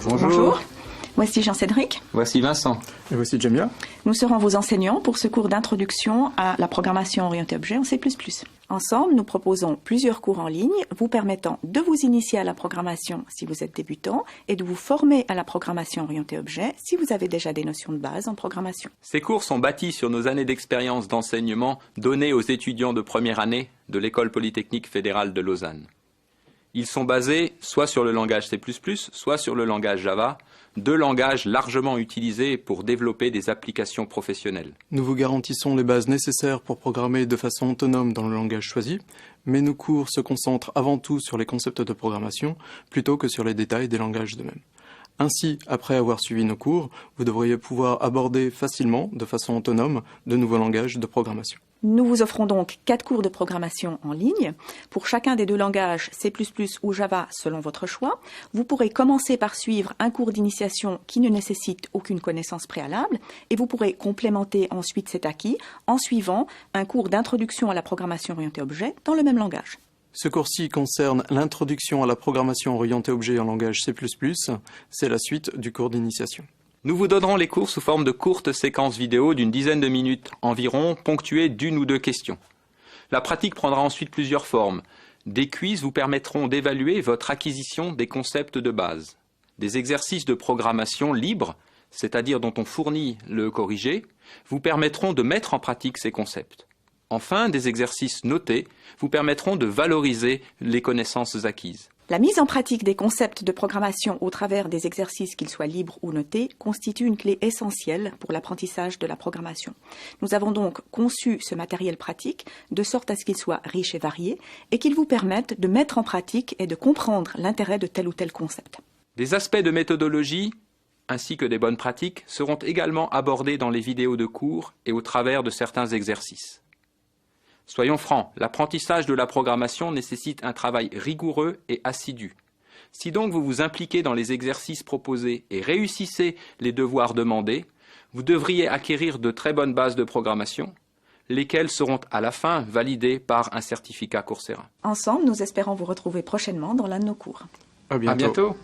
Bonjour. Voici Jean-Cédric. Voici Vincent. Et voici Jamia. Nous serons vos enseignants pour ce cours d'introduction à la programmation orientée objet en C++. Ensemble, nous proposons plusieurs cours en ligne vous permettant de vous initier à la programmation si vous êtes débutant et de vous former à la programmation orientée objet si vous avez déjà des notions de base en programmation. Ces cours sont bâtis sur nos années d'expérience d'enseignement données aux étudiants de première année de l'École polytechnique fédérale de Lausanne. Ils sont basés soit sur le langage C++, soit sur le langage Java, deux langages largement utilisés pour développer des applications professionnelles. Nous vous garantissons les bases nécessaires pour programmer de façon autonome dans le langage choisi, mais nos cours se concentrent avant tout sur les concepts de programmation plutôt que sur les détails des langages d'eux-mêmes. Ainsi, après avoir suivi nos cours, vous devriez pouvoir aborder facilement, de façon autonome, de nouveaux langages de programmation. Nous vous offrons donc 4 cours de programmation en ligne. Pour chacun des deux langages, C++ ou Java, selon votre choix. Vous pourrez commencer par suivre un cours d'initiation qui ne nécessite aucune connaissance préalable et vous pourrez complémenter ensuite cet acquis en suivant un cours d'introduction à la programmation orientée objet dans le même langage. Ce cours-ci concerne l'introduction à la programmation orientée objet en langage C++. C'est la suite du cours d'initiation. Nous vous donnerons les cours sous forme de courtes séquences vidéo d'une dizaine de minutes environ, ponctuées d'une ou deux questions. La pratique prendra ensuite plusieurs formes. Des quiz vous permettront d'évaluer votre acquisition des concepts de base. Des exercices de programmation libres, c'est-à-dire dont on fournit le corrigé, vous permettront de mettre en pratique ces concepts. Enfin, des exercices notés vous permettront de valoriser les connaissances acquises. La mise en pratique des concepts de programmation au travers des exercices, qu'ils soient libres ou notés, constitue une clé essentielle pour l'apprentissage de la programmation. Nous avons donc conçu ce matériel pratique de sorte à ce qu'il soit riche et varié et qu'il vous permette de mettre en pratique et de comprendre l'intérêt de tel ou tel concept. Des aspects de méthodologie ainsi que des bonnes pratiques seront également abordés dans les vidéos de cours et au travers de certains exercices. Soyons francs, l'apprentissage de la programmation nécessite un travail rigoureux et assidu. Si donc vous vous impliquez dans les exercices proposés et réussissez les devoirs demandés, vous devriez acquérir de très bonnes bases de programmation, lesquelles seront à la fin validées par un certificat Coursera. Ensemble, nous espérons vous retrouver prochainement dans l'un de nos cours. À bientôt. À bientôt.